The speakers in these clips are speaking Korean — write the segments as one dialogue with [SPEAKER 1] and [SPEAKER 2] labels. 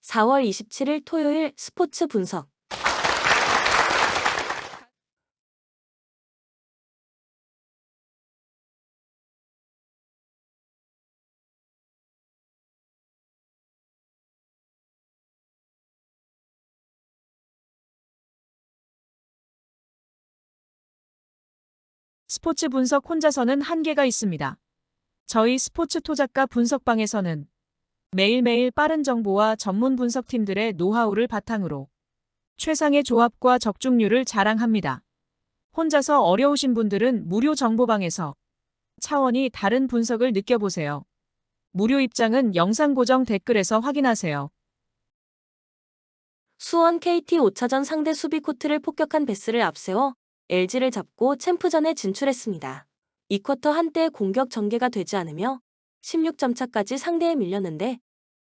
[SPEAKER 1] 4월 27일 토요일 스포츠 분석.
[SPEAKER 2] 스포츠 분석 혼자서는 한계가 있습니다. 저희 스포츠 토작가 분석방에서는 매일매일 빠른 정보와 전문 분석팀들의 노하우를 바탕으로 최상의 조합과 적중률을 자랑합니다. 혼자서 어려우신 분들은 무료 정보방에서 차원이 다른 분석을 느껴보세요. 무료 입장은 영상 고정 댓글에서 확인하세요.
[SPEAKER 1] 수원 KT 5차전 상대 수비 코트를 폭격한 베스를 앞세워 LG를 잡고 챔프전에 진출했습니다. 2쿼터 한때 공격 전개가 되지 않으며 16점 차까지 상대에 밀렸는데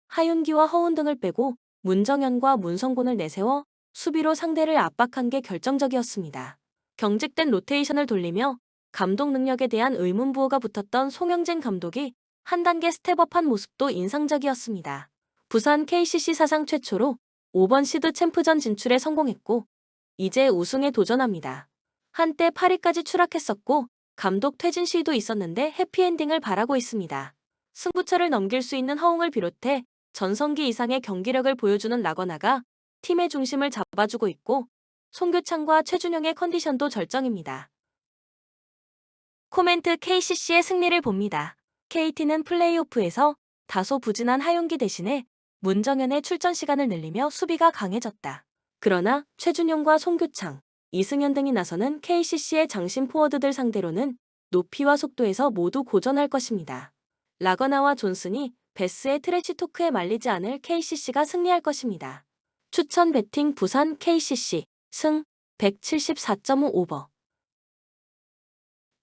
[SPEAKER 1] 하윤기와 허운 등을 빼고 문정현과 문성곤을 내세워 수비로 상대를 압박한 게 결정적이었습니다. 경직된 로테이션을 돌리며 감독 능력에 대한 의문부호가 붙었던 송영진 감독이 한 단계 스텝업한 모습도 인상적이었습니다. 부산 KCC 사상 최초로 5번 시드 챔프전 진출에 성공했고 이제 우승에 도전합니다. 한때 8위까지 추락했었고 감독 퇴진 시도 있었는데 해피엔딩을 바라고 있습니다. 승부처를 넘길 수 있는 허웅을 비롯해 전성기 이상의 경기력을 보여주는 라거나가 팀의 중심을 잡아주고 있고 송교창과 최준영의 컨디션도 절정입니다. 코멘트 KCC의 승리를 봅니다. KT는 플레이오프에서 다소 부진한 하윤기 대신에 문정현의 출전 시간을 늘리며 수비가 강해졌다. 그러나 최준용과 송교창, 이승현 등이 나서는 KCC의 장신 포워드들 상대로는 높이와 속도에서 모두 고전할 것입니다. 라거나와 존슨이 베스의 트래시 토크에 말리지 않을 KCC가 승리할 것입니다. 추천 배팅 부산 KCC 승 174.5 오버.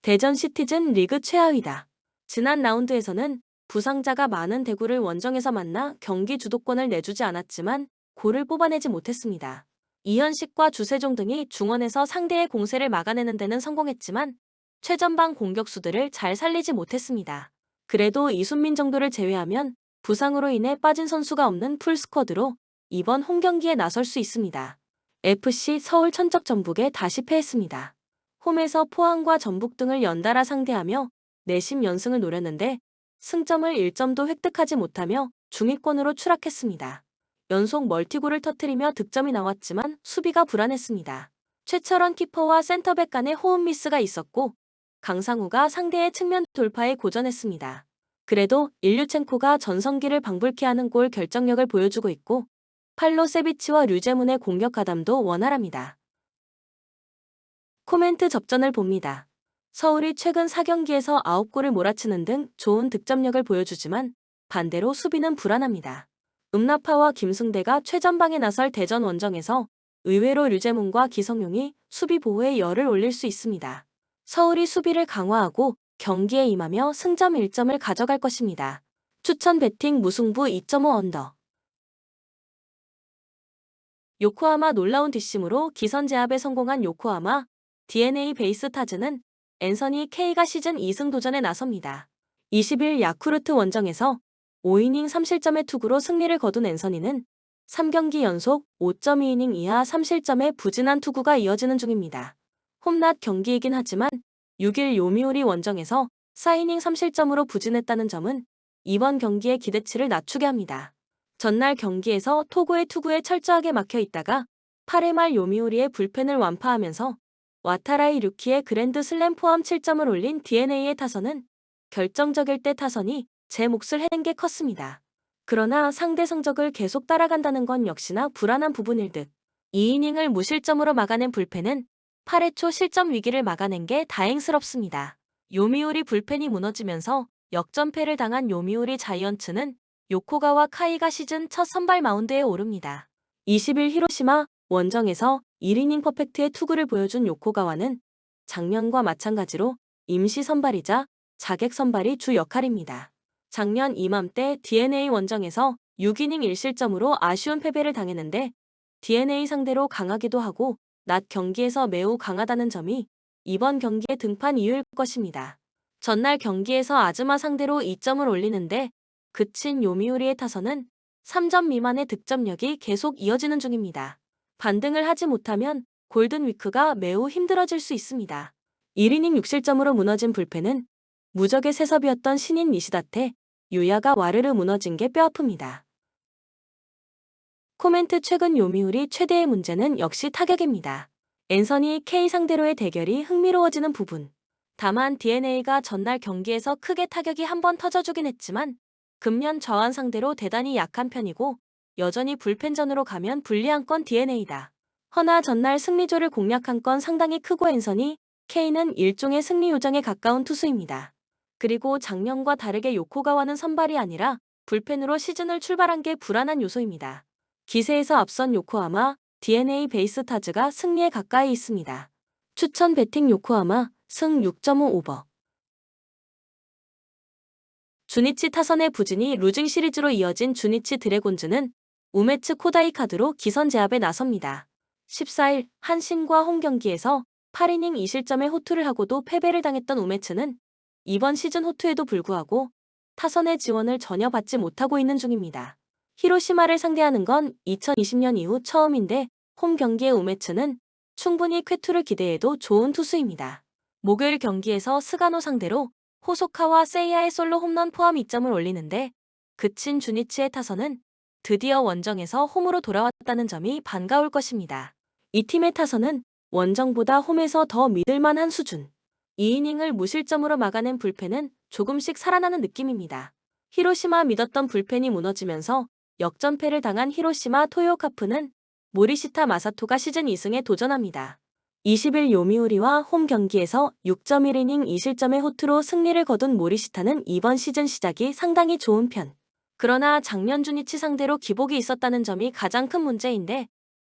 [SPEAKER 1] 대전 시티즌 리그 최하위다. 지난 라운드에서는 부상자가 많은 대구를 원정에서 만나 경기 주도권을 내주지 않았지만 골을 뽑아내지 못했습니다. 이현식과 주세종 등이 중원에서 상대의 공세를 막아내는 데는 성공했지만 최전방 공격수들을 잘 살리지 못했습니다. 그래도 이순민 정도를 제외하면 부상으로 인해 빠진 선수가 없는 풀스쿼드로 이번 홈경기에 나설 수 있습니다. FC 서울 천적 전북에 다시 패했습니다. 홈에서 포항과 전북 등을 연달아 상대하며 내심 연승을 노렸는데 승점을 1점도 획득하지 못하며 중위권으로 추락했습니다. 연속 멀티골을 터뜨리며 득점이 나왔지만 수비가 불안했습니다. 최철원 키퍼와 센터백 간의 호흡 미스가 있었고 강상우가 상대의 측면 돌파에 고전했습니다. 그래도 일류첸코가 전성기를 방불케 하는 골 결정력을 보여주고 있고 팔로세비치와 류제문의 공격 가담도 원활합니다. 코멘트 접전을 봅니다. 서울이 최근 4경기에서 9골을 몰아치는 등 좋은 득점력을 보여주지만 반대로 수비는 불안합니다. 음나파와 김승대가 최전방에 나설 대전 원정에서 의외로 류제문과 기성용이 수비 보호에 열을 올릴 수 있습니다. 서울이 수비를 강화하고 경기에 임하며 승점 1점을 가져갈 것입니다. 추천 배팅 무승부 2.5 언더. 요코하마 놀라운 뒷심으로 기선 제압에 성공한 요코하마 DNA 베이스타즈는 앤서니 K가 시즌 2승 도전에 나섭니다. 20일 야쿠르트 원정에서 5이닝 3실점의 투구로 승리를 거둔 앤서니는 3경기 연속 5.2이닝 이하 3실점의 부진한 투구가 이어지는 중입니다. 홈낮 경기이긴 하지만 6일 요미우리 원정에서 4이닝 3실점으로 부진했다는 점은 이번 경기의 기대치를 낮추게 합니다. 전날 경기에서 토고의 투구에 철저하게 막혀 있다가 8회 말 요미우리의 불펜을 완파하면서 와타라이 류키의 그랜드 슬램 포함 7점을 올린 DNA의 타선은 결정적일 때 타선이 제 몫을 해낸 게 컸습니다. 그러나 상대 성적을 계속 따라간다는 건 역시나 불안한 부분일 듯. 2이닝을 무실점으로 막아낸 불펜은 8회 초 실점 위기를 막아낸 게 다행스럽습니다. 요미우리 불펜이 무너지면서 역전패를 당한 요미우리 자이언츠는 요코가와 카이가 시즌 첫 선발 마운드에 오릅니다. 20일 히로시마 원정에서 1이닝 퍼펙트의 투구를 보여준 요코가와는 작년과 마찬가지로 임시 선발이자 자객 선발이 주 역할입니다. 작년 이맘때 DNA 원정에서 6이닝 1실점으로 아쉬운 패배를 당했는데 DNA 상대로 강하기도 하고 낮 경기에서 매우 강하다는 점이 이번 경기의 등판 이유일 것입니다. 전날 경기에서 아즈마 상대로 2점을 올리는데 그친 요미우리의 타선은 3점 미만의 득점력이 계속 이어지는 중입니다. 반등을 하지 못하면 골든위크가 매우 힘들어질 수 있습니다. 1이닝 6실점으로 무너진 불펜은 무적의 세섭이었던 신인 니시다테, 유야가 와르르 무너진 게 뼈아픕니다. 코멘트 최근 요미우리 최대의 문제는 역시 타격입니다. 앤서니 K 상대로의 대결이 흥미로워지는 부분. 다만 DeNA가 전날 경기에서 크게 타격이 한번 터져주긴 했지만 금년 저한 상대로 대단히 약한 편이고 여전히 불펜전으로 가면 불리한 건 DeNA다. 허나 전날 승리조를 공략한 건 상당히 크고 앤서니 K는 일종의 승리 요정에 가까운 투수입니다. 그리고 작년과 다르게 요코가와는 선발이 아니라 불펜으로 시즌을 출발한 게 불안한 요소입니다. 기세에서 앞선 요코하마, DeNA 베이스타즈가 승리에 가까이 있습니다. 추천 배팅 요코하마, 승 6.5 오버. 주니치 타선의 부진이 루징 시리즈로 이어진 주니치 드래곤즈는 우메츠 코다이 카드로 기선 제압에 나섭니다. 14일 한신과 홈 경기에서 8이닝 2실점의 호투를 하고도 패배를 당했던 우메츠는 이번 시즌 호투에도 불구하고 타선의 지원을 전혀 받지 못하고 있는 중입니다. 히로시마를 상대하는 건 2020년 이후 처음인데 홈 경기의 우메츠는 충분히 쾌투를 기대해도 좋은 투수입니다. 목요일 경기에서 스가노 상대로 호소카와 세이야의 솔로 홈런 포함 2점을 올리는데 그친 주니치의 타선은 드디어 원정에서 홈으로 돌아왔다는 점이 반가울 것입니다. 이 팀의 타선은 원정보다 홈에서 더 믿을만한 수준. 2이닝을 무실점으로 막아낸 불펜은 조금씩 살아나는 느낌입니다. 히로시마 믿었던 불펜이 무너지면서 역전패를 당한 히로시마 토요카프는 모리시타 마사토가 시즌 2승에 도전합니다. 20일 요미우리와 홈 경기에서 6.1이닝 2실점의 호투로 승리를 거둔 모리시타는 이번 시즌 시작이 상당히 좋은 편. 그러나 작년 주니치 상대로 기복이 있었다는 점이 가장 큰 문제인데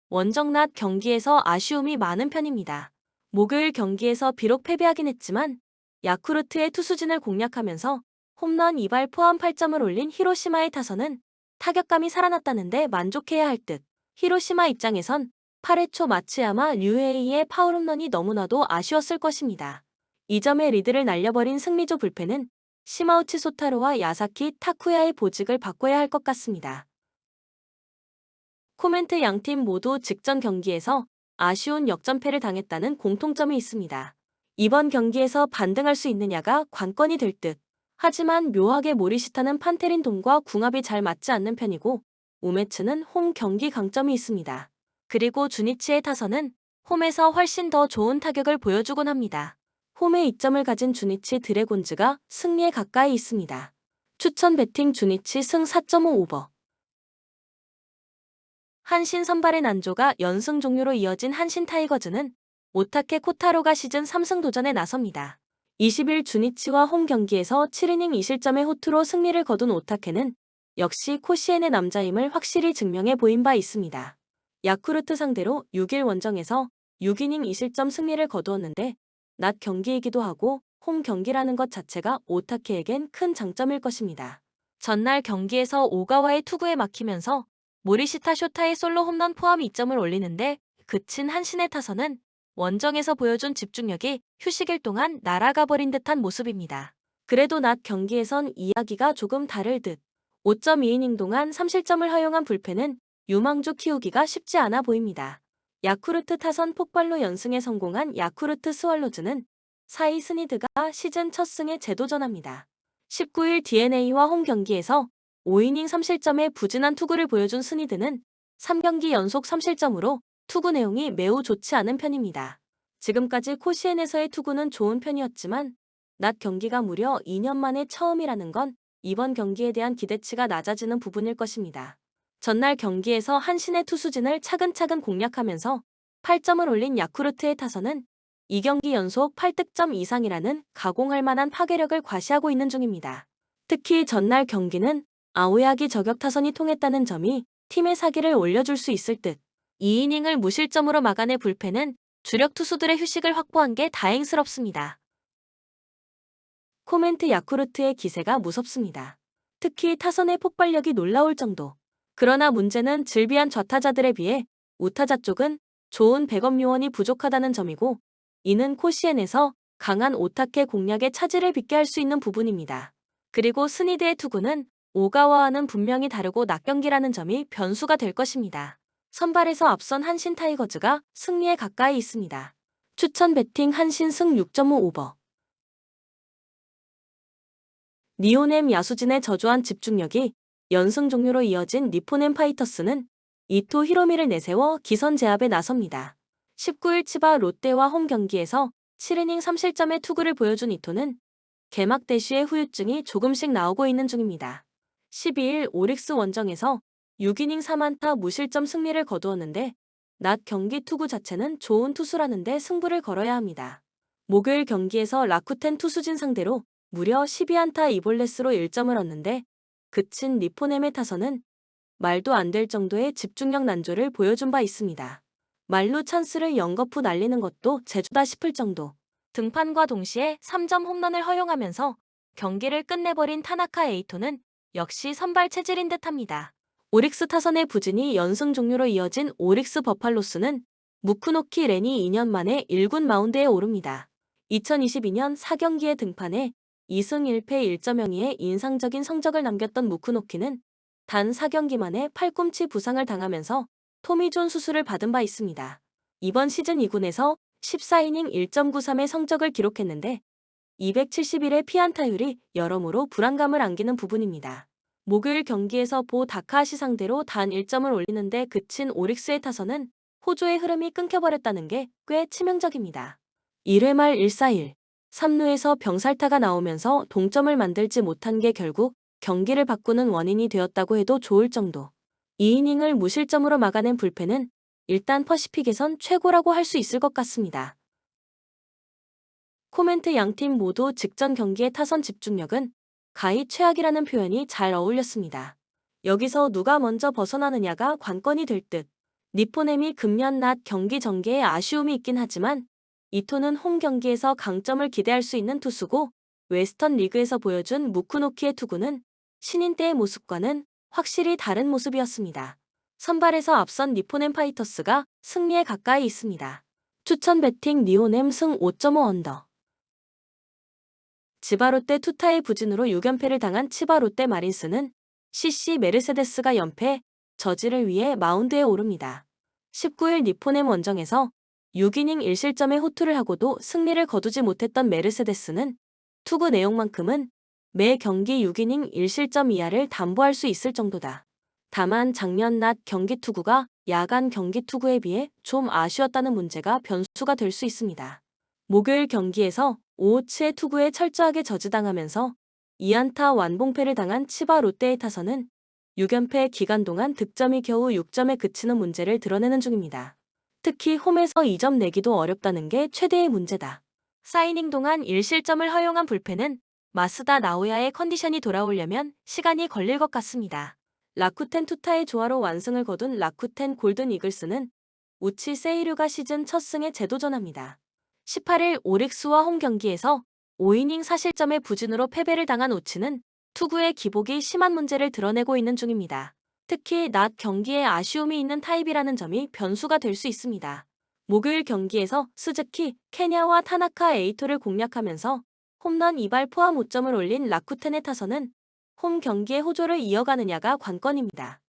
[SPEAKER 1] 원정 낮 경기에서 아쉬움이 많은 편입니다. 목요일 경기에서 비록 패배하긴 했지만 야쿠르트의 투수진을 공략하면서 홈런 2발 포함 8점을 올린 히로시마의 타선은 타격감이 살아났다는데 만족해야 할 듯. 히로시마 입장에선 8회 초 마츠야마 류에이의 파울 홈런이 너무나도 아쉬웠을 것입니다. 2점의 리드를 날려버린 승리조 불펜은 시마우치 소타로와 야사키 타쿠야의 보직을 바꿔야 할 것 같습니다. 코멘트 양팀 모두 직전 경기에서 아쉬운 역전패를 당했다는 공통점이 있습니다. 이번 경기에서 반등할 수 있느냐가 관건이 될 듯. 하지만 묘하게 모리시타는 판테린돔과 궁합이 잘 맞지 않는 편이고 우메츠는 홈 경기 강점이 있습니다. 그리고 주니치의 타선은 홈에서 훨씬 더 좋은 타격을 보여주곤 합니다. 홈에 이점을 가진 주니치 드래곤즈가 승리에 가까이 있습니다. 추천 배팅 주니치 승 4.5 오버. 한신 선발의 난조가 연승 종료로 이어진 한신 타이거즈는 오타케 코타로가 시즌 3승 도전에 나섭니다. 20일 주니치와 홈 경기에서 7이닝 2실점의 호투로 승리를 거둔 오타케는 역시 코시엔의 남자임을 확실히 증명해 보인 바 있습니다. 야쿠르트 상대로 6일 원정에서 6이닝 2실점 승리를 거두었는데 낮 경기이기도 하고 홈 경기라는 것 자체가 오타케에겐 큰 장점일 것입니다. 전날 경기에서 오가와의 투구에 막히면서 모리시타 쇼타의 솔로 홈런 포함 2점을 올리는데 그친 한신의 타선은 원정에서 보여준 집중력이 휴식일 동안 날아가 버린 듯한 모습입니다. 그래도 낮 경기에선 이야기가 조금 다를 듯. 5.2이닝 동안 3실점을 허용한 불펜은 유망주 키우기가 쉽지 않아 보입니다. 야쿠르트 타선 폭발로 연승에 성공한 야쿠르트 스왈로즈는 사이 스니드가 시즌 첫 승에 재도전합니다. 19일 DeNA와 홈 경기에서 5이닝 3실점의 부진한 투구를 보여준 스니드는 3경기 연속 3실점으로 투구 내용이 매우 좋지 않은 편입니다. 지금까지 코시엔에서의 투구는 좋은 편이었지만 낮 경기가 무려 2년 만에 처음이라는 건 이번 경기에 대한 기대치가 낮아지는 부분일 것입니다. 전날 경기에서 한신의 투수진을 차근차근 공략하면서 8점을 올린 야쿠르트의 타선은 2경기 연속 8득점 이상이라는 가공할 만한 파괴력을 과시하고 있는 중입니다. 특히 전날 경기는 아오야기 저격 타선이 통했다는 점이 팀의 사기를 올려줄 수 있을 듯. 2이닝을 무실점으로 막아내 불펜은 주력 투수들의 휴식을 확보한 게 다행스럽습니다. 코멘트 야쿠르트의 기세가 무섭습니다. 특히 타선의 폭발력이 놀라울 정도. 그러나 문제는 질비한 좌타자들에 비해 우타자 쪽은 좋은 백업 요원이 부족하다는 점이고 이는 코시엔에서 강한 오타케 공략의 차질을 빚게 할 수 있는 부분입니다. 그리고 스니드의 투구는 오가와와는 분명히 다르고 낮 경기라는 점이 변수가 될 것입니다. 선발에서 앞선 한신 타이거즈가 승리에 가까이 있습니다. 추천 배팅 한신 승 6.5 오버. 니오넴 야수진의 저조한 집중력이 연승 종료로 이어진 니포넴 파이터스는 이토 히로미를 내세워 기선 제압에 나섭니다. 19일 치바 롯데와 홈 경기에서 7이닝 3실점의 투구를 보여준 이토는 개막 대시의 후유증이 조금씩 나오고 있는 중입니다. 12일 오릭스 원정에서 6이닝 3안타 무실점 승리를 거두었는데 낮 경기 투구 자체는 좋은 투수라는데 승부를 걸어야 합니다. 목요일 경기에서 라쿠텐 투수진 상대로 무려 12안타 2볼넷으로 1점을 얻는데 그친 니포넴의 타선은 말도 안 될 정도의 집중력 난조를 보여준 바 있습니다. 말로 찬스를 연거푸 날리는 것도 재주다 싶을 정도. 등판과 동시에 3점 홈런을 허용하면서 경기를 끝내버린 타나카 에이토는 역시 선발 체질인 듯합니다. 오릭스 타선의 부진이 연승 종료로 이어진 오릭스 버팔로스는 무쿠노키 렌이 2년 만에 1군 마운드에 오릅니다. 2022년 4경기에 등판해 2승 1패 1.02의 인상적인 성적을 남겼던 무쿠노키는 단 4경기 만에 팔꿈치 부상을 당하면서 토미존 수술을 받은 바 있습니다. 이번 시즌 2군에서 14이닝 1.93의 성적을 기록했는데 271의 피안타율이 여러모로 불안감을 안기는 부분입니다. 목요일 경기에서 보 다카하시 상대로 단 1점을 올리는데 그친 오릭스의 타선은 호조의 흐름이 끊겨버렸다는 게 꽤 치명적입니다. 1회 말 1-4-1, 3루에서 병살타가 나오면서 동점을 만들지 못한 게 결국 경기를 바꾸는 원인이 되었다고 해도 좋을 정도. 2이닝을 무실점으로 막아낸 불펜은 일단 퍼시픽에선 최고라고 할 수 있을 것 같습니다. 코멘트 양팀 모두 직전 경기의 타선 집중력은 가히 최악이라는 표현이 잘 어울렸습니다. 여기서 누가 먼저 벗어나느냐가 관건이 될 듯. 니포넴이 금년 낮 경기 전개에 아쉬움이 있긴 하지만 이토는 홈 경기에서 강점을 기대할 수 있는 투수고 웨스턴 리그에서 보여준 무쿠노키의 투구는 신인 때의 모습과는 확실히 다른 모습이었습니다. 선발에서 앞선 니포넴 파이터스가 승리에 가까이 있습니다. 추천 배팅 니오넴 승 5.5 언더. 지바롯데 투타의 부진으로 6연패를 당한 치바롯데 마린스는 CC 메르세데스가 연패, 저지를 위해 마운드에 오릅니다. 19일 니포넴 원정에서 6이닝 1실점의 호투를 하고도 승리를 거두지 못했던 메르세데스는 투구 내용만큼은 매 경기 6이닝 1실점 이하를 담보할 수 있을 정도다. 다만 작년 낮 경기 투구가 야간 경기 투구에 비해 좀 아쉬웠다는 문제가 변수가 될 수 있습니다. 목요일 경기에서 오호츠의 투구에 철저하게 저지당하면서 2안타 완봉패를 당한 치바 롯데의 타선은 6연패 기간 동안 득점이 겨우 6점에 그치는 문제를 드러내는 중입니다. 특히 홈에서 2점 내기도 어렵다는 게 최대의 문제다. 사이닝 동안 1실점을 허용한 불펜은 마스다 나오야의 컨디션이 돌아오려면 시간이 걸릴 것 같습니다. 라쿠텐 투타의 조화로 완승을 거둔 라쿠텐 골든 이글스는 우치 세이류가 시즌 첫 승에 재도전합니다. 18일 오릭스와 홈 경기에서 5이닝 4실점의 부진으로 패배를 당한 우치는 투구의 기복이 심한 문제를 드러내고 있는 중입니다. 특히 낮 경기에 아쉬움이 있는 타입이라는 점이 변수가 될 수 있습니다. 목요일 경기에서 스즈키, 케냐와 타나카 에이토를 공략하면서 홈런 2발 포함 5점을 올린 라쿠텐의 타선은 홈 경기의 호조를 이어가느냐가 관건입니다.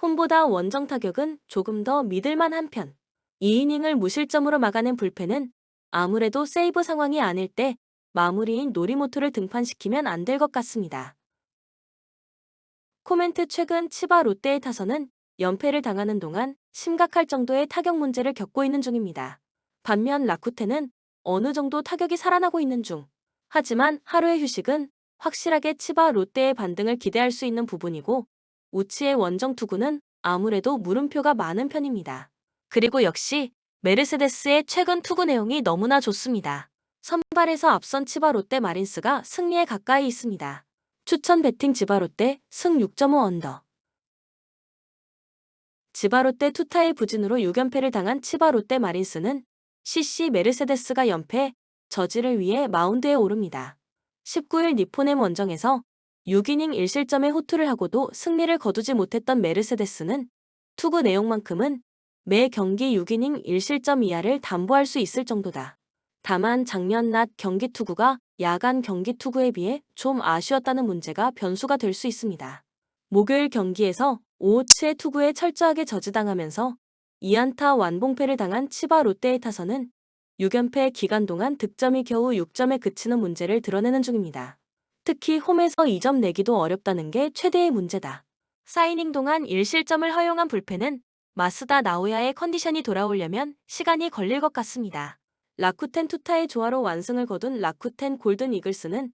[SPEAKER 1] 홈보다 원정 타격은 조금 더 믿을만한 편. 2이닝을 무실점으로 막아낸 불펜은 아무래도 세이브 상황이 아닐 때 마무리인 노리모토를 등판시키면 안 될 것 같습니다. 코멘트 최근 치바 롯데의 타선은 연패를 당하는 동안 심각할 정도의 타격 문제를 겪고 있는 중입니다. 반면 라쿠텐은 어느 정도 타격이 살아나고 있는 중. 하지만 하루의 휴식은 확실하게 치바 롯데의 반등을 기대할 수 있는 부분이고 우치의 원정 투구는 아무래도 물음표가 많은 편입니다. 그리고 역시 메르세데스의 최근 투구 내용이 너무나 좋습니다. 선발에서 앞선 치바 롯데 마린스가 승리에 가까이 있습니다. 추천 배팅 지바롯데 승 6.5 언더. 지바롯데 투타의 부진으로 6연패를 당한 치바롯데 마린스는 CC 메르세데스가 연패, 저지를 위해 마운드에 오릅니다. 19일 니포넴 원정에서 6이닝 1실점의 호투를 하고도 승리를 거두지 못했던 메르세데스는 투구 내용만큼은 매 경기 6이닝 1실점 이하를 담보할 수 있을 정도다. 다만 작년 낮 경기 투구가 야간 경기 투구에 비해 좀 아쉬웠다는 문제가 변수가 될 수 있습니다. 목요일 경기에서 오호츠의 투구에 철저하게 저지당하면서 2안타 완봉패를 당한 치바 롯데의 타선은 6연패 기간 동안 득점이 겨우 6점에 그치는 문제를 드러내는 중입니다. 특히 홈에서 2점 내기도 어렵다는 게 최대의 문제다. 사이닝 동안 1실점을 허용한 불펜은 마스다 나오야의 컨디션이 돌아오려면 시간이 걸릴 것 같습니다. 라쿠텐 투타의 조화로 완승을 거둔 라쿠텐 골든 이글스는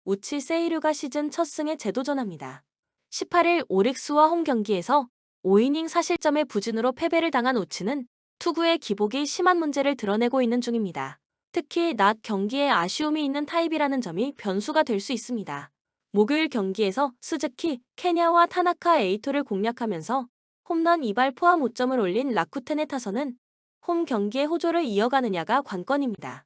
[SPEAKER 1] 우치 세이류가 시즌 첫 승에 재도전합니다. 18일 오릭스와 홈 경기에서 5이닝 4실점의 부진으로 패배를 당한 우치는 투구의 기복이 심한 문제를 드러내고 있는 중입니다. 특히 낮 경기에 아쉬움이 있는 타입이라는 점이 변수가 될 수 있습니다. 목요일 경기에서 스즈키, 케냐와 타나카 에이토를 공략하면서 홈런 2발 포함 5점을 올린 라쿠텐의 타선은 홈 경기의 호조를 이어가느냐가 관건입니다.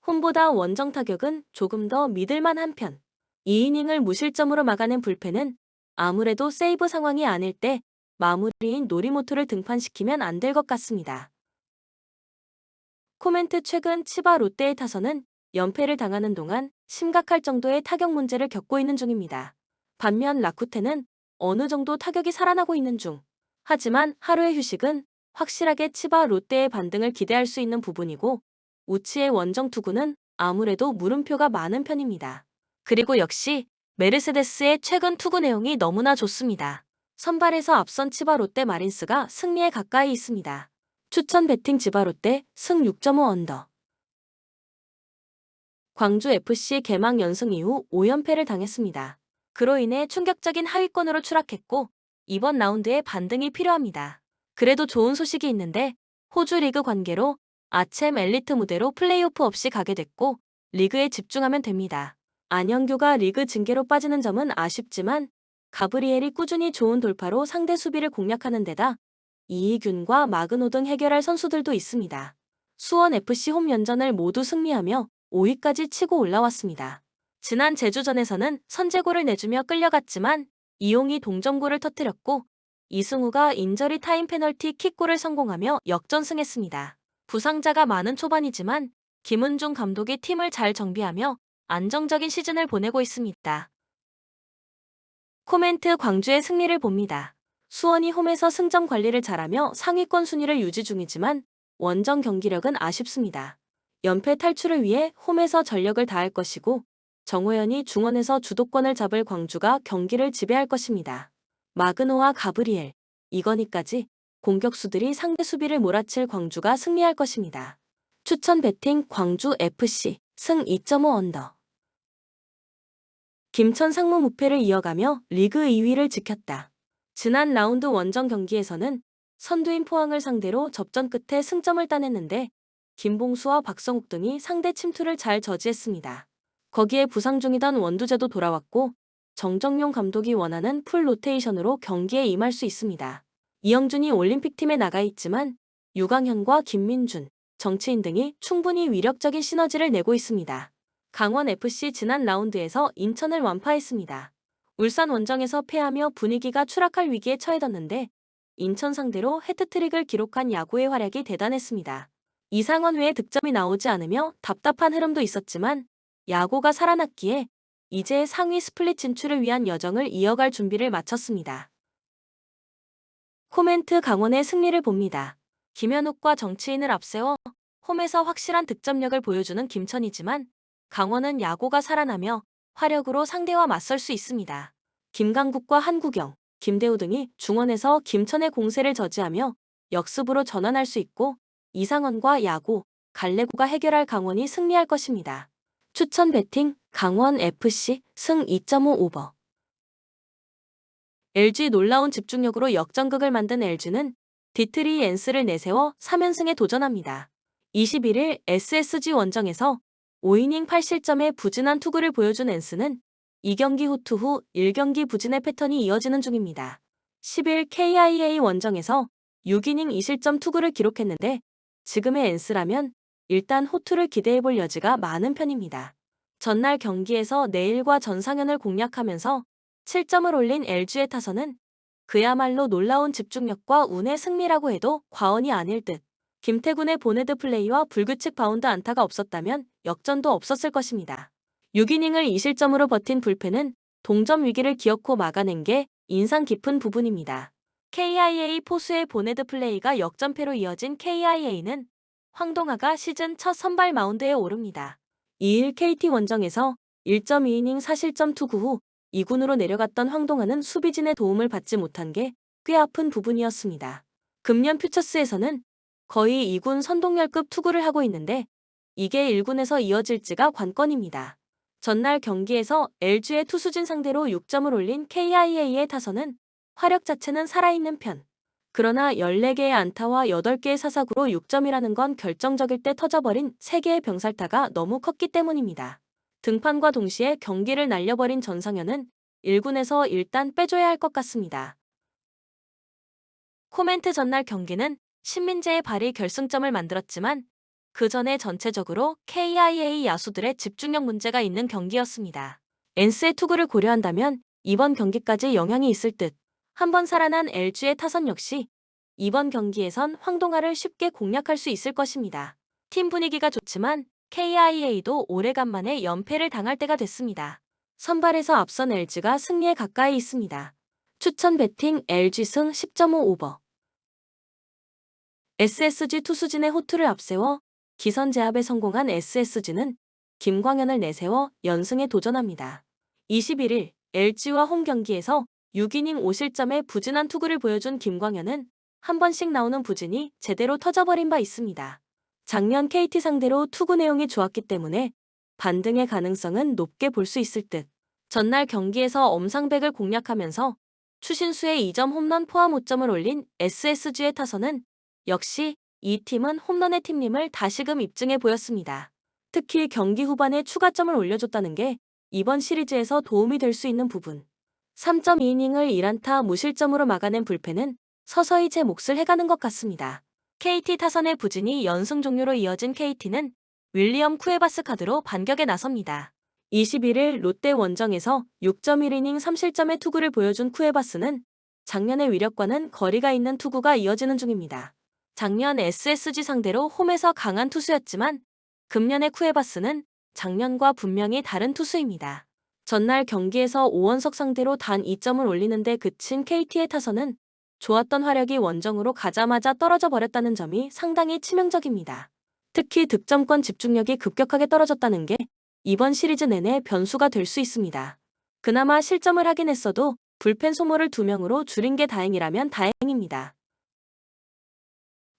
[SPEAKER 1] 홈보다 원정 타격은 조금 더 믿을만한 편. 2이닝을 무실점으로 막아낸 불펜은 아무래도 세이브 상황이 아닐 때 마무리인 노리모토를 등판시키면 안 될 것 같습니다. 코멘트 최근 치바 롯데의 타선은 연패를 당하는 동안 심각할 정도의 타격 문제를 겪고 있는 중입니다. 반면 라쿠텐은 어느 정도 타격이 살아나고 있는 중. 하지만 하루의 휴식은 확실하게 치바 롯데의 반등을 기대할 수 있는 부분이고 우치의 원정 투구는 아무래도 물음표가 많은 편입니다. 그리고 역시 메르세데스의 최근 투구 내용이 너무나 좋습니다. 선발에서 앞선 치바 롯데 마린스가 승리에 가까이 있습니다. 추천 배팅 치바 롯데 승 6.5 언더. 광주 FC 개막 연승 이후 5연패를 당했습니다. 그로 인해 충격적인 하위권으로 추락했고 이번 라운드에 반등이 필요합니다. 그래도 좋은 소식이 있는데 호주 리그 관계로 아챔 엘리트 무대로 플레이오프 없이 가게 됐고 리그에 집중하면 됩니다. 안영규가 리그 징계로 빠지는 점은 아쉽지만 가브리엘이 꾸준히 좋은 돌파로 상대 수비를 공략하는 데다 이희균과 마그노 등 해결할 선수들도 있습니다. 수원FC 홈 연전을 모두 승리하며 5위까지 치고 올라왔습니다. 지난 제주전에서는 선제골을 내주며 끌려갔지만 이용이 동점골을 터뜨렸고 이승우가 인저리 타임 페널티 킥골을 성공하며 역전승했습니다. 부상자가 많은 초반이지만 김은중 감독이 팀을 잘 정비하며 안정적인 시즌을 보내고 있습니다. 코멘트 광주의 승리를 봅니다. 수원이 홈에서 승점 관리를 잘하며 상위권 순위를 유지 중이지만 원정 경기력은 아쉽습니다. 연패 탈출을 위해 홈에서 전력을 다할 것이고 정호연이 중원에서 주도권을 잡을 광주가 경기를 지배할 것입니다. 마그노와 가브리엘, 이건희까지 공격수들이 상대 수비를 몰아칠 광주가 승리할 것입니다. 추천 배팅 광주 FC 승 2.5 언더. 김천 상무 무패를 이어가며 리그 2위를 지켰다. 지난 라운드 원정 경기에서는 선두인 포항을 상대로 접전 끝에 승점을 따냈는데 김봉수와 박성욱 등이 상대 침투를 잘 저지했습니다. 거기에 부상 중이던 원두재도 돌아왔고 정정용 감독이 원하는 풀 로테이션으로 경기에 임할 수 있습니다. 이영준이 올림픽팀에 나가 있지만 유강현과 김민준, 정치인 등이 충분히 위력적인 시너지를 내고 있습니다. 강원FC 지난 라운드에서 인천을 완파했습니다. 울산 원정에서 패하며 분위기가 추락할 위기에 처해졌는데 인천 상대로 해트트릭을 기록한 야구의 활약이 대단했습니다. 이상원 외에 득점이 나오지 않으며 답답한 흐름도 있었지만 야구가 살아났기에 이제 상위 스플릿 진출을 위한 여정을 이어갈 준비를 마쳤습니다. 코멘트 강원의 승리를 봅니다. 김현욱과 정치인을 앞세워 홈에서 확실한 득점력을 보여주는 김천이지만 강원은 야구가 살아나며 화력으로 상대와 맞설 수 있습니다. 김강국과 한국영, 김대우 등이 중원에서 김천의 공세를 저지하며 역습으로 전환할 수 있고 이상원과 야구, 갈래구가 해결할 강원이 승리할 것입니다. 추천 배팅 강원FC 승 2.5 오버. LG 놀라운 집중력으로 역전극을 만든 LG는 디트리 엔스를 내세워 3연승에 도전합니다. 21일 SSG 원정에서 5이닝 8실점의 부진한 투구를 보여준 엔스는 2경기 호투 후 1경기 부진의 패턴이 이어지는 중입니다. 10일 KIA 원정에서 6이닝 2실점 투구를 기록했는데 지금의 엔스라면 일단 호투를 기대해볼 여지가 많은 편입니다. 전날 경기에서 내일과 전상현을 공략하면서 7점을 올린 LG의 타선은 그야말로 놀라운 집중력과 운의 승리라고 해도 과언이 아닐 듯. 김태군의 보네드 플레이와 불규칙 바운드 안타가 없었다면 역전도 없었을 것입니다. 6이닝을 2실점으로 버틴 불펜은 동점 위기를 기어코 막아낸 게 인상 깊은 부분입니다. KIA 포수의 보네드 플레이가 역전패로 이어진 KIA는 황동아가 시즌 첫 선발 마운드에 오릅니다. 2일 KT 원정에서 1.2이닝 4실점 투구 후 2군으로 내려갔던 황동아는 수비진의 도움을 받지 못한 게 꽤 아픈 부분이었습니다. 금년 퓨처스에서는 거의 2군 선동열급 투구를 하고 있는데 이게 1군에서 이어질지가 관건입니다. 전날 경기에서 LG의 투수진 상대로 6점을 올린 KIA의 타선은 화력 자체는 살아있는 편. 그러나 14개의 안타와 8개의 사사구로 6점이라는 건 결정적일 때 터져버린 3개의 병살타가 너무 컸기 때문입니다. 등판과 동시에 경기를 날려버린 전상현은 1군에서 일단 빼줘야 할 것 같습니다. 코멘트 전날 경기는 신민재의 발이 결승점을 만들었지만 그 전에 전체적으로 KIA 야수들의 집중력 문제가 있는 경기였습니다. 엔스의 투구를 고려한다면 이번 경기까지 영향이 있을 듯. 한번 살아난 LG의 타선 역시 이번 경기에선 황동아를 쉽게 공략할 수 있을 것입니다. 팀 분위기가 좋지만 KIA도 오래간만에 연패를 당할 때가 됐습니다. 선발에서 앞선 LG가 승리에 가까이 있습니다. 추천 배팅 LG 승 10.5 오버. SSG 투수진의 호투를 앞세워 기선 제압에 성공한 SSG는 김광현을 내세워 연승에 도전합니다. 21일 LG와 홈 경기에서 6이닝 5실점의 부진한 투구를 보여준 김광현은 한 번씩 나오는 부진이 제대로 터져버린 바 있습니다. 작년 KT 상대로 투구 내용이 좋았기 때문에 반등의 가능성은 높게 볼 수 있을 듯. 전날 경기에서 엄상백을 공략하면서 추신수의 2점 홈런 포함 5점을 올린 SSG의 타선은 역시 이 팀은 홈런의 팀임을 다시금 입증해 보였습니다. 특히 경기 후반에 추가점을 올려줬다는 게 이번 시리즈에서 도움이 될 수 있는 부분. 3.2이닝을 1안타 무실점으로 막아낸 불펜은 서서히 제 몫을 해가는 것 같습니다. KT 타선의 부진이 연승 종료로 이어진 KT는 윌리엄 쿠에바스 카드로 반격에 나섭니다. 21일 롯데 원정에서 6.1이닝 3실점의 투구를 보여준 쿠에바스는 작년의 위력과는 거리가 있는 투구가 이어지는 중입니다. 작년 SSG 상대로 홈에서 강한 투수였지만 금년의 쿠에바스는 작년과 분명히 다른 투수입니다. 전날 경기에서 오원석 상대로 단 2점을 올리는데 그친 KT의 타선은 좋았던 화력이 원정으로 가자마자 떨어져 버렸다는 점이 상당히 치명적입니다. 특히 득점권 집중력이 급격하게 떨어졌다는 게 이번 시리즈 내내 변수가 될 수 있습니다. 그나마 실점을 하긴 했어도 불펜 소모를 2명으로 줄인 게 다행이라면 다행입니다.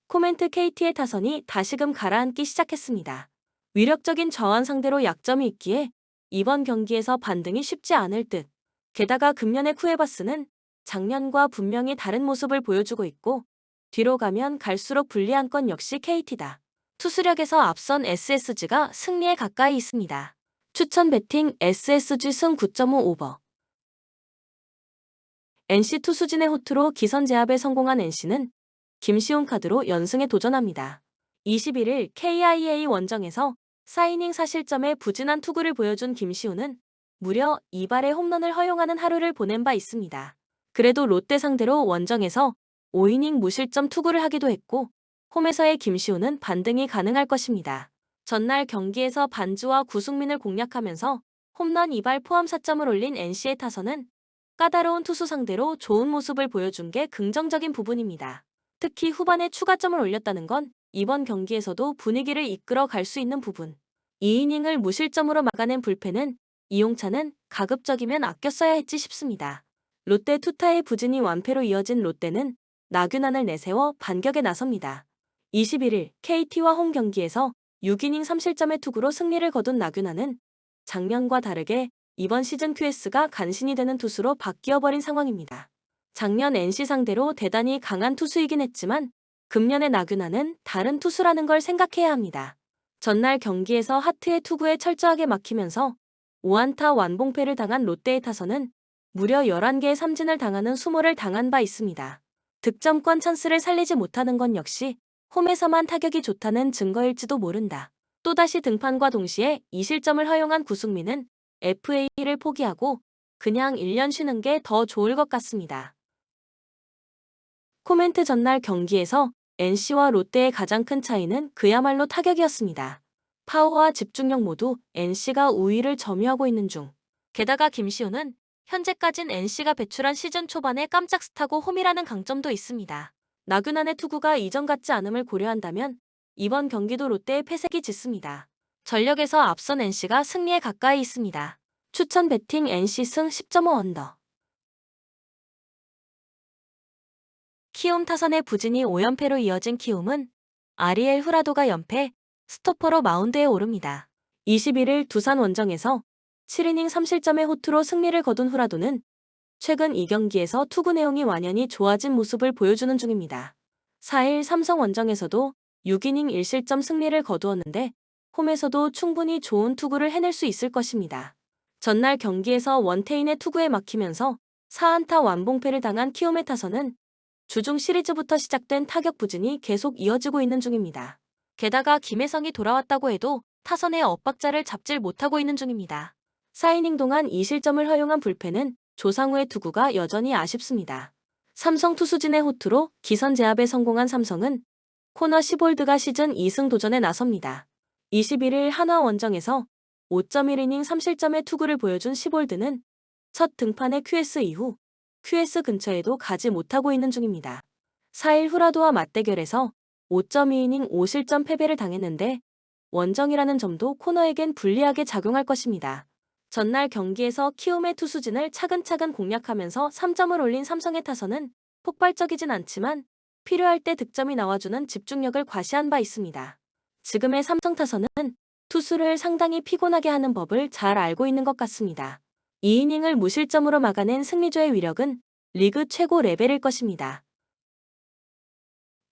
[SPEAKER 1] 코멘트 KT의 타선이 다시금 가라앉기 시작했습니다. 위력적인 저항 상대로 약점이 있기에 이번 경기에서 반등이 쉽지 않을 듯. 게다가 금년의 쿠에바스는 작년과 분명히 다른 모습을 보여주고 있고 뒤로 가면 갈수록 불리한 건 역시 KT다. 투수력에서 앞선 SSG가 승리에 가까이 있습니다. 추천 배팅 SSG 승 9.5 오버. NC 투수진의 호투로 기선 제압에 성공한 NC는 김시훈 카드로 연승에 도전합니다. 21일 KIA 원정에서 4이닝 4실점의 부진한 투구를 보여준 김시훈은 무려 2발의 홈런을 허용하는 하루를 보낸 바 있습니다. 그래도 롯데 상대로 원정에서 5이닝 무실점 투구를 하기도 했고 홈에서의 김시훈은 반등이 가능할 것입니다. 전날 경기에서 반주와 구승민을 공략하면서 홈런 2발 포함 4점을 올린 NC의 타선은 까다로운 투수 상대로 좋은 모습을 보여준 게 긍정적인 부분입니다. 특히 후반에 추가점을 올렸다는 건 이번 경기에서도 분위기를 이끌어 갈 수 있는 부분. 2이닝을 무실점으로 막아낸 불펜은 이용찬은 가급적이면 아껴 써야 했지 싶습니다. 롯데 투타의 부진이 완패로 이어진 롯데는 나균안을 내세워 반격에 나섭니다. 21일 KT와 홈 경기에서 6이닝 3실점의 투구로 승리를 거둔 나균안은 작년과 다르게 이번 시즌 QS가 간신히 되는 투수로 바뀌어버린 상황입니다. 작년 NC 상대로 대단히 강한 투수이긴 했지만 금년의 나균안은 다른 투수라는 걸 생각해야 합니다. 전날 경기에서 하트의 투구에 철저하게 막히면서 5안타 완봉패를 당한 롯데의 타선은 무려 11개의 삼진을 당하는 수모를 당한 바 있습니다. 득점권 찬스를 살리지 못하는 건 역시 홈에서만 타격이 좋다는 증거일지도 모른다. 또다시 등판과 동시에 2실점을 허용한 구승민은 FA를 포기하고 그냥 1년 쉬는 게 더 좋을 것 같습니다. 코멘트 전날 경기에서 NC와 롯데의 가장 큰 차이는 그야말로 타격이었습니다. 파워와 집중력 모두 NC가 우위를 점유하고 있는 중. 게다가 김시훈은 현재까진 NC가 배출한 시즌 초반에 깜짝 스타고 홈이라는 강점도 있습니다. 나균안의 투구가 이전 같지 않음을 고려한다면 이번 경기도 롯데의 패색이 짙습니다. 전력에서 앞선 NC가 승리에 가까이 있습니다. 추천 배팅 NC 승 10.5 언더. 키움 타선의 부진이 5연패로 이어진 키움은 아리엘 후라도가 연패, 스토퍼로 마운드에 오릅니다. 21일 두산 원정에서 7이닝 3실점의 호투로 승리를 거둔 후라도는 최근 2경기에서 투구 내용이 완연히 좋아진 모습을 보여주는 중입니다. 4일 삼성 원정에서도 6이닝 1실점 승리를 거두었는데 홈에서도 충분히 좋은 투구를 해낼 수 있을 것입니다. 전날 경기에서 원태인의 투구에 막히면서 4안타 완봉패를 당한 키움의 타선은 주중 시리즈부터 시작된 타격 부진이 계속 이어지고 있는 중입니다. 게다가 김혜성이 돌아왔다고 해도 타선의 엇박자를 잡질 못하고 있는 중입니다. 4이닝 동안 2실점을 허용한 불펜은 조상우의 투구가 여전히 아쉽습니다. 삼성 투수진의 호투로 기선 제압에 성공한 삼성은 코너 시볼드가 시즌 2승 도전에 나섭니다. 21일 한화 원정에서 5.1이닝 3실점의 투구를 보여준 시볼드는 첫 등판의 QS 이후 QS 근처에도 가지 못하고 있는 중입니다. 4일 후라도와 맞대결에서 5.2이닝 5실점 패배를 당했는데 원정이라는 점도 코너에겐 불리하게 작용할 것입니다. 전날 경기에서 키움의 투수진을 차근차근 공략하면서 3점을 올린 삼성의 타선은 폭발적이진 않지만 필요할 때 득점이 나와주는 집중력을 과시한 바 있습니다. 지금의 삼성 타선은 투수를 상당히 피곤하게 하는 법을 잘 알고 있는 것 같습니다. 2이닝을 무실점으로 막아낸 승리조의 위력은 리그 최고 레벨일 것입니다.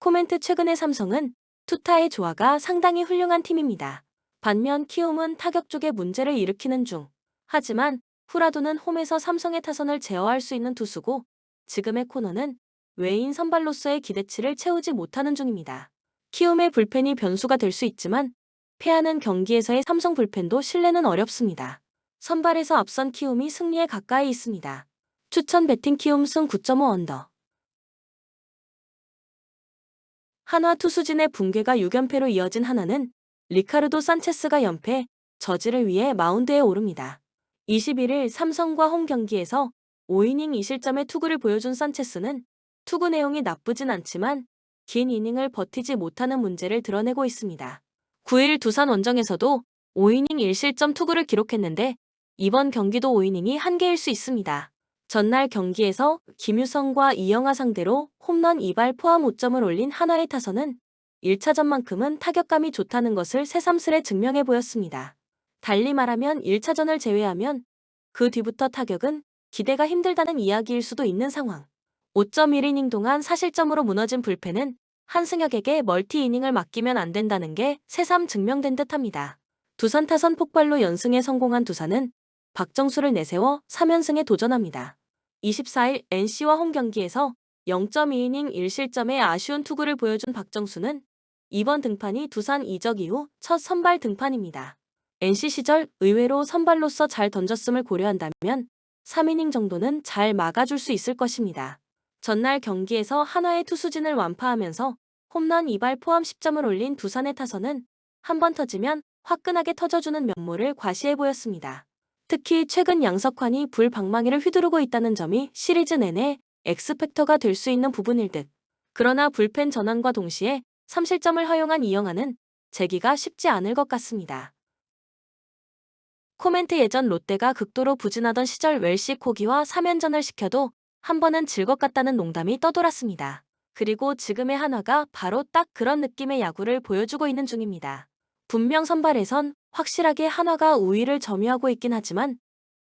[SPEAKER 1] 코멘트 최근의 삼성은 투타의 조화가 상당히 훌륭한 팀입니다. 반면 키움은 타격 쪽에 문제를 일으키는 중. 하지만 후라도는 홈에서 삼성의 타선을 제어할 수 있는 투수고 지금의 코너는 외인 선발로서의 기대치를 채우지 못하는 중입니다. 키움의 불펜이 변수가 될 수 있지만 패하는 경기에서의 삼성 불펜도 신뢰는 어렵습니다. 선발에서 앞선 키움이 승리에 가까이 있습니다. 추천 배팅 키움 승 9.5 언더. 한화 투수진의 붕괴가 6연패로 이어진 하나는 리카르도 산체스가 연패, 저지를 위해 마운드에 오릅니다. 21일 삼성과 홈 경기에서 5이닝 2실점의 투구를 보여준 산체스는 투구 내용이 나쁘진 않지만 긴 이닝을 버티지 못하는 문제를 드러내고 있습니다. 9일 두산 원정에서도 5이닝 1실점 투구를 기록했는데 이번 경기도 5이닝이 한계일 수 있습니다. 전날 경기에서 김유성과 이영하 상대로 홈런 2발 포함 5점을 올린 한화의 타선은 1차전만큼은 타격감이 좋다는 것을 새삼스레 증명해 보였습니다. 달리 말하면 1차전을 제외하면 그 뒤부터 타격은 기대가 힘들다는 이야기일 수도 있는 상황. 5.1이닝 동안 4실점으로 무너진 불펜은 한승혁에게 멀티이닝을 맡기면 안 된다는 게 새삼 증명된 듯합니다. 두산 타선 폭발로 연승에 성공한 두산은 박정수를 내세워 3연승에 도전합니다. 24일 NC와 홈 경기에서 0.2이닝 1실점의 아쉬운 투구를 보여준 박정수는 이번 등판이 두산 이적 이후 첫 선발 등판입니다. NC 시절 의외로 선발로서 잘 던졌음을 고려한다면 3이닝 정도는 잘 막아줄 수 있을 것입니다. 전날 경기에서 한화의 투수진을 완파하면서 홈런 2발 포함 10점을 올린 두산의 타선은 한 번 터지면 화끈하게 터져주는 면모를 과시해 보였습니다. 특히 최근 양석환이 불방망이를 휘두르고 있다는 점이 시리즈 내내 X팩터가 될 수 있는 부분일 듯. 그러나 불펜 전환과 동시에 3실점을 허용한 이영하는 재기가 쉽지 않을 것 같습니다. 코멘트 예전 롯데가 극도로 부진하던 시절 웰시 코기와 3연전을 시켜도 한 번은 질 것 같다는 농담이 떠돌았습니다. 그리고 지금의 한화가 바로 딱 그런 느낌의 야구를 보여주고 있는 중입니다. 분명 선발에선 확실하게 한화가 우위를 점유하고 있긴 하지만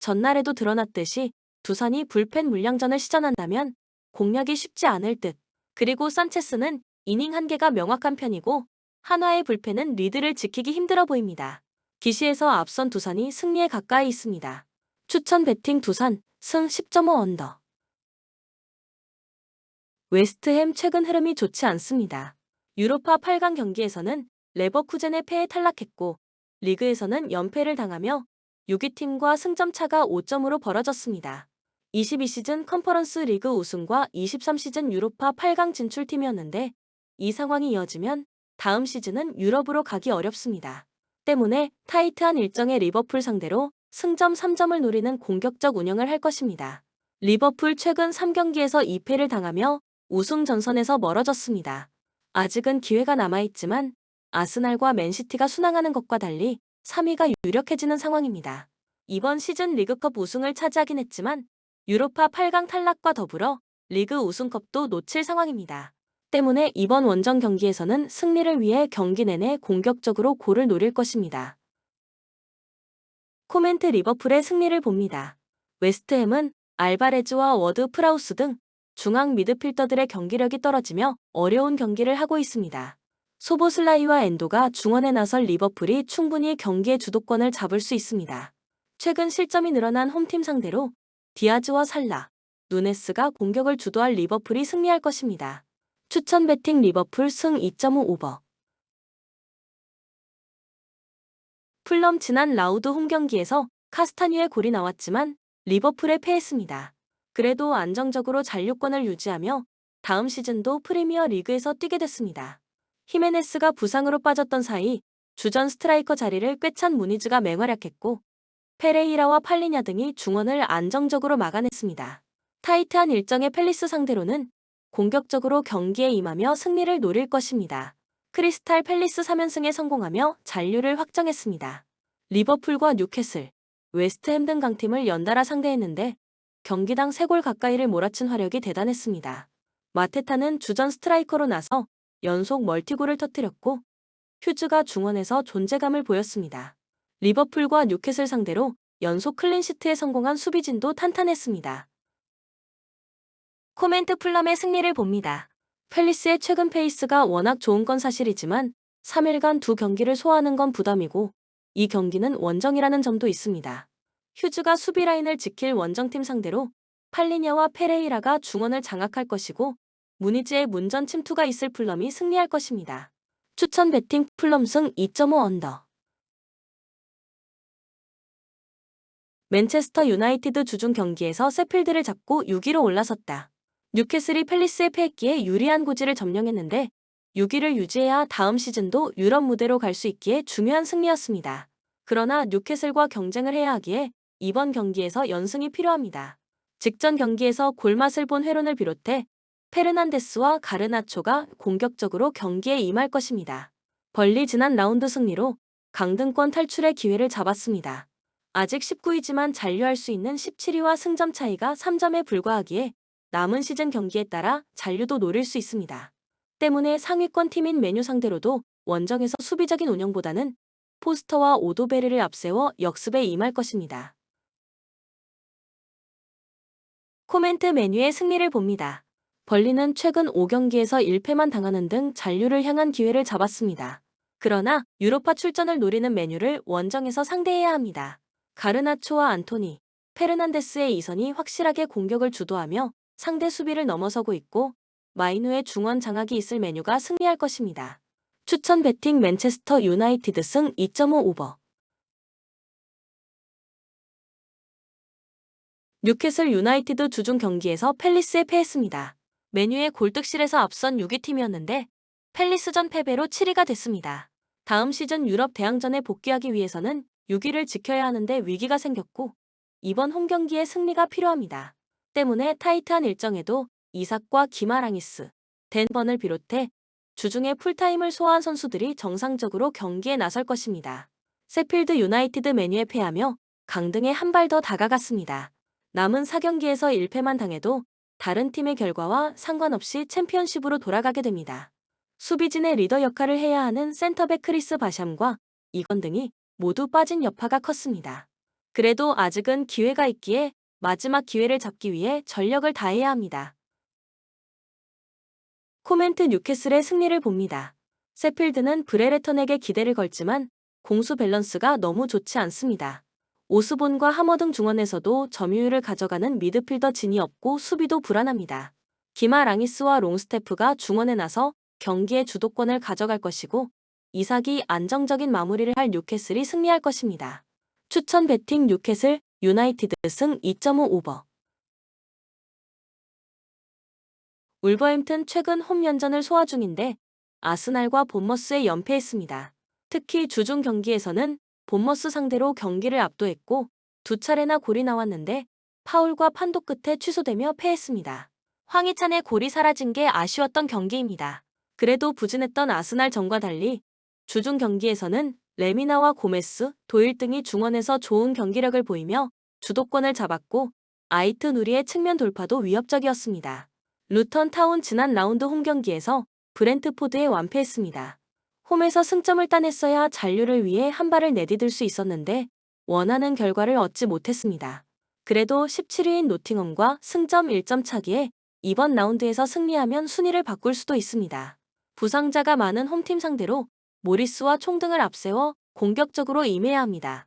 [SPEAKER 1] 전날에도 드러났듯이 두산이 불펜 물량전을 시전한다면 공략이 쉽지 않을 듯. 그리고 산체스는 이닝 한계가 명확한 편이고 한화의 불펜은 리드를 지키기 힘들어 보입니다. 기시에서 앞선 두산이 승리에 가까이 있습니다. 추천 배팅 두산 승 10.5 언더. 웨스트햄 최근 흐름이 좋지 않습니다. 유로파 8강 경기에서는 레버쿠젠의 패에 탈락했고 리그에서는 연패를 당하며 6위 팀과 승점 차가 5점으로 벌어졌습니다. 22시즌 컨퍼런스 리그 우승과 23시즌 유로파 8강 진출팀이었는데 이 상황이 이어지면 다음 시즌은 유럽으로 가기 어렵습니다. 때문에 타이트한 일정의 리버풀 상대로 승점 3점을 노리는 공격적 운영을 할 것입니다. 리버풀 최근 3경기에서 2패를 당하며 우승 전선에서 멀어졌습니다. 아직은 기회가 남아있지만 아스날과 맨시티가 순항하는 것과 달리 3위가 유력해지는 상황입니다. 이번 시즌 리그컵 우승을 차지하긴 했지만 유로파 8강 탈락과 더불어 리그 우승컵도 놓칠 상황입니다. 때문에 이번 원정 경기에서는 승리를 위해 경기 내내 공격적으로 골을 노릴 것입니다. 코멘트 리버풀의 승리를 봅니다. 웨스트햄은 알바레즈와 워드 프라우스 등 중앙 미드필더들의 경기력이 떨어지며 어려운 경기를 하고 있습니다. 소보슬라이와 엔도가 중원에 나설 리버풀이 충분히 경기의 주도권을 잡을 수 있습니다. 최근 실점이 늘어난 홈팀 상대로 디아즈와 살라, 누네스가 공격을 주도할 리버풀이 승리할 것입니다. 추천 배팅 리버풀 승 2.5 오버. 풀럼 지난 라우드 홈경기에서 카스타뉴의 골이 나왔지만 리버풀에 패했습니다. 그래도 안정적으로 잔류권을 유지하며 다음 시즌도 프리미어 리그에서 뛰게 됐습니다. 히메네스가 부상으로 빠졌던 사이 주전 스트라이커 자리를 꿰찬 무니즈가 맹활약했고 페레이라와 팔리냐 등이 중원을 안정적으로 막아냈습니다. 타이트한 일정의 팰리스 상대로는 공격적으로 경기에 임하며 승리를 노릴 것입니다. 크리스탈 팰리스 3연승에 성공하며 잔류를 확정했습니다. 리버풀과 뉴캐슬, 웨스트햄 등 강팀을 연달아 상대했는데 경기당 3골 가까이를 몰아친 화력이 대단했습니다. 마테타는 주전 스트라이커로 나서 연속 멀티골을 터뜨렸고 휴즈가 중원에서 존재감을 보였습니다. 리버풀과 뉴캐슬 상대로 연속 클린시트에 성공한 수비진도 탄탄했습니다. 코멘트 풀럼의 승리를 봅니다. 팰리스의 최근 페이스가 워낙 좋은 건 사실이지만 3일간 두 경기를 소화하는 건 부담이고 이 경기는 원정이라는 점도 있습니다. 휴즈가 수비 라인을 지킬 원정팀 상대로 팔리냐와 페레이라가 중원을 장악할 것이고 무니즈의 문전 침투가 있을 풀럼이 승리할 것입니다. 추천 배팅 풀럼 승 2.5 언더. 맨체스터 유나이티드 주중 경기에서 세필드를 잡고 6위로 올라섰다. 뉴캐슬이 팰리스에 패했기에 유리한 고지를 점령했는데 6위를 유지해야 다음 시즌도 유럽 무대로 갈 수 있기에 중요한 승리였습니다. 그러나 뉴캐슬과 경쟁을 해야 하기에 이번 경기에서 연승이 필요합니다. 직전 경기에서 골맛을 본 회론을 비롯해 페르난데스와 가르나초가 공격적으로 경기에 임할 것입니다. 벌리 지난 라운드 승리로 강등권 탈출의 기회를 잡았습니다. 아직 19위지만 잔류할 수 있는 17위와 승점 차이가 3점에 불과하기에 남은 시즌 경기에 따라 잔류도 노릴 수 있습니다. 때문에 상위권 팀인 메뉴 상대로도 원정에서 수비적인 운영보다는 포스터와 오도베르를 앞세워 역습에 임할 것입니다. 코멘트 메뉴의 승리를 봅니다. 벌리는 최근 5경기에서 1패만 당하는 등 잔류를 향한 기회를 잡았습니다. 그러나 유로파 출전을 노리는 메뉴를 원정에서 상대해야 합니다. 가르나초와 안토니, 페르난데스의 이선이 확실하게 공격을 주도하며 상대 수비를 넘어서고 있고 마이누의 중원 장악이 있을 메뉴가 승리할 것입니다. 추천 배팅 맨체스터 유나이티드 승 2.5 오버. 뉴캐슬 유나이티드 주중 경기에서 팰리스에 패했습니다. 메뉴의 골득실에서 앞선 6위 팀이었는데 팰리스전 패배로 7위가 됐습니다. 다음 시즌 유럽 대항전에 복귀하기 위해서는 6위를 지켜야 하는데 위기가 생겼고 이번 홈경기에 승리가 필요합니다. 때문에 타이트한 일정에도 이삭과 기마랑이스, 댄번을 비롯해 주중에 풀타임을 소화한 선수들이 정상적으로 경기에 나설 것입니다. 세필드 유나이티드 메뉴에 패하며 강등에 한 발 더 다가갔습니다. 남은 4경기에서 1패만 당해도 다른 팀의 결과와 상관없이 챔피언십으로 돌아가게 됩니다. 수비진의 리더 역할을 해야 하는 센터백 크리스 바샴과 이건 등이 모두 빠진 여파가 컸습니다. 그래도 아직은 기회가 있기에 마지막 기회를 잡기 위해 전력을 다해야 합니다. 코멘트 뉴캐슬의 승리를 봅니다. 세필드는 브레레턴에게 기대를 걸지만 공수 밸런스가 너무 좋지 않습니다. 오스본과 하머 등 중원에서도 점유율을 가져가는 미드필더 진이 없고 수비도 불안합니다. 기마 랑이스와 롱스테프가 중원에 나서 경기의 주도권을 가져갈 것이고 이삭이 안정적인 마무리를 할 뉴캐슬이 승리할 것입니다. 추천 배팅 뉴캐슬 유나이티드 승 2.5 오버. 울버햄튼 최근 홈 연전을 소화 중인데 아스날과 본머스에 연패했습니다. 특히 주중 경기에서는 본머스 상대로 경기를 압도했고 2차례나 골이 나왔는데 파울과 판독 끝에 취소되며 패했습니다. 황희찬의 골이 사라진 게 아쉬웠던 경기입니다. 그래도 부진했던 아스날전과 달리 주중 경기에서는 레미나와 고메스, 도일 등이 중원에서 좋은 경기력을 보이며 주도권을 잡았고 아이트 누리의 측면 돌파도 위협적이었습니다. 루턴 타운 지난 라운드 홈 경기에서 브렌트포드에 완패했습니다. 홈에서 승점을 따냈어야 잔류를 위해 한 발을 내디딜 수 있었는데 원하는 결과를 얻지 못했습니다. 그래도 17위인 노팅엄과 승점 1점 차기에 이번 라운드에서 승리하면 순위를 바꿀 수도 있습니다. 부상자가 많은 홈팀 상대로 모리스와 총등을 앞세워 공격적으로 임해야 합니다.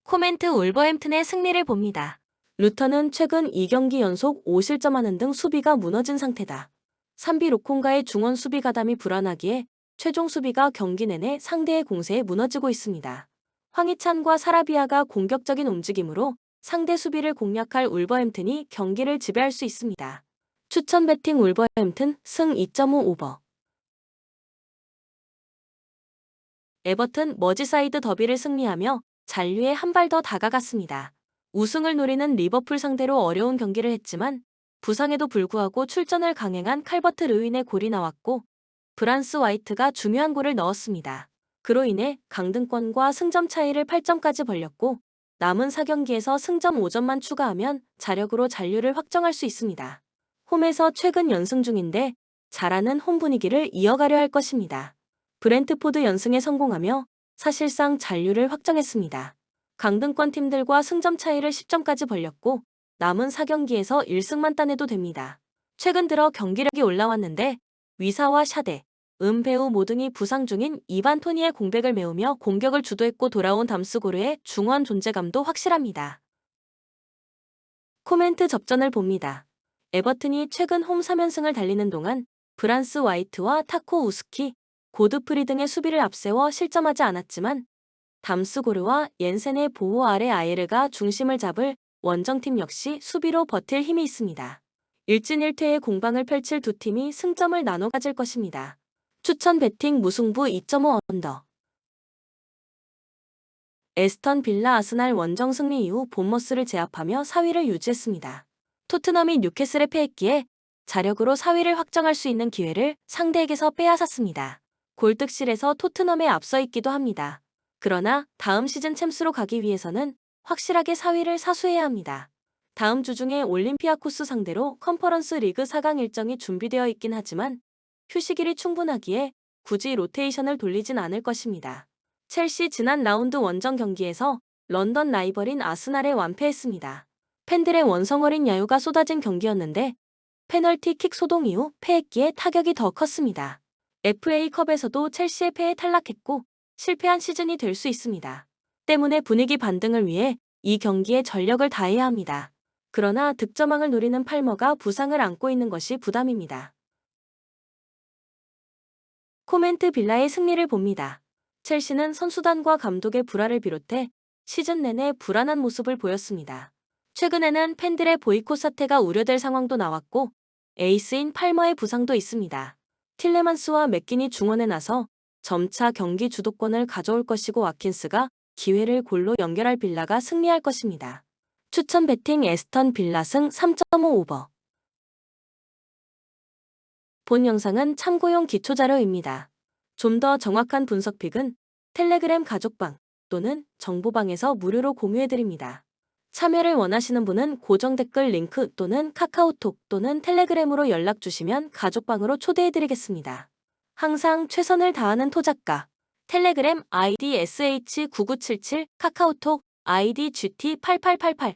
[SPEAKER 1] 코멘트 울버햄튼의 승리를 봅니다. 루턴은 최근 2경기 연속 5실점하는 등 수비가 무너진 상태다. 3비 로콩가의 중원 수비 가담이 불안하기에 최종 수비가 경기 내내 상대의 공세에 무너지고 있습니다. 황희찬과 사라비아가 공격적인 움직임으로 상대 수비를 공략할 울버햄튼이 경기를 지배할 수 있습니다. 추천 배팅 울버햄튼 승 2.5 오버. 에버튼 머지사이드 더비를 승리하며 잔류에 한 발 더 다가갔습니다. 우승을 노리는 리버풀 상대로 어려운 경기를 했지만 부상에도 불구하고 출전을 강행한 칼버트 르윈의 골이 나왔고 브란스 와이트가 중요한 골을 넣었습니다. 그로 인해 강등권과 승점 차이를 8점까지 벌렸고 남은 4경기에서 승점 5점만 추가하면 자력으로 잔류를 확정할 수 있습니다. 홈에서 최근 연승 중인데 잘하는 홈 분위기를 이어가려 할 것입니다. 브렌트포드 연승에 성공하며 사실상 잔류를 확정했습니다. 강등권 팀들과 승점 차이를 10점까지 벌렸고 남은 4경기에서 1승만 따내도 됩니다. 최근 들어 경기력이 올라왔는데 위사와 샤데, 배우 모등이 부상 중인 이반 토니의 공백을 메우며 공격을 주도했고 돌아온 담스고르의 중원 존재감도 확실합니다. 코멘트 접전을 봅니다. 에버튼이 최근 홈 3연승을 달리는 동안 브란스 와이트와 타코 우스키, 고드프리 등의 수비를 앞세워 실점하지 않았지만 담스고르와 옌센의 보호 아래 아예르가 중심을 잡을 원정팀 역시 수비로 버틸 힘이 있습니다. 1진 1퇴의 공방을 펼칠 두 팀이 승점을 나눠 가질 것입니다. 추천 배팅 무승부 2.5 언더. 에스턴 빌라 아스날 원정 승리 이후 본머스를 제압하며 4위를 유지했습니다. 토트넘이 뉴캐슬에 패했기에 자력으로 4위를 확정할 수 있는 기회를 상대에게서 빼앗았습니다. 골득실에서 토트넘에 앞서 있기도 합니다. 그러나 다음 시즌 챔스로 가기 위해서는 확실하게 4위를 사수해야 합니다. 다음 주 중에 올림피아코스 상대로 컨퍼런스 리그 4강 일정이 준비되어 있긴 하지만 휴식일이 충분하기에 굳이 로테이션을 돌리진 않을 것입니다. 첼시 지난 라운드 원정 경기에서 런던 라이벌인 아스날에 완패했습니다. 팬들의 원성어린 야유가 쏟아진 경기였는데 페널티킥 소동 이후 패했기에 타격이 더 컸습니다. FA컵에서도 첼시의 패에 탈락했고 실패한 시즌이 될 수 있습니다. 때문에 분위기 반등을 위해 이 경기에 전력을 다해야 합니다. 그러나 득점왕을 노리는 팔머가 부상을 안고 있는 것이 부담입니다. 코멘트 빌라의 승리를 봅니다. 첼시는 선수단과 감독의 불화를 비롯해 시즌 내내 불안한 모습을 보였습니다. 최근에는 팬들의 보이콧 사태가 우려될 상황도 나왔고 에이스인 팔머의 부상도 있습니다. 틸레만스와 맥긴이 중원에 나서 점차 경기 주도권을 가져올 것이고 와킨스가 기회를 골로 연결할 빌라가 승리할 것입니다. 추천 배팅 에스턴 빌라 승 3.5 오버. 본 영상은 참고용 기초자료입니다. 좀 더 정확한 분석픽은 텔레그램 가족방 또는 정보방에서 무료로 공유해드립니다. 참여를 원하시는 분은 고정 댓글 링크 또는 카카오톡 또는 텔레그램으로 연락 주시면 가족방으로 초대해드리겠습니다. 항상 최선을 다하는 토작가. 텔레그램 아이디 sh9977, 카카오톡 아이디 gt8888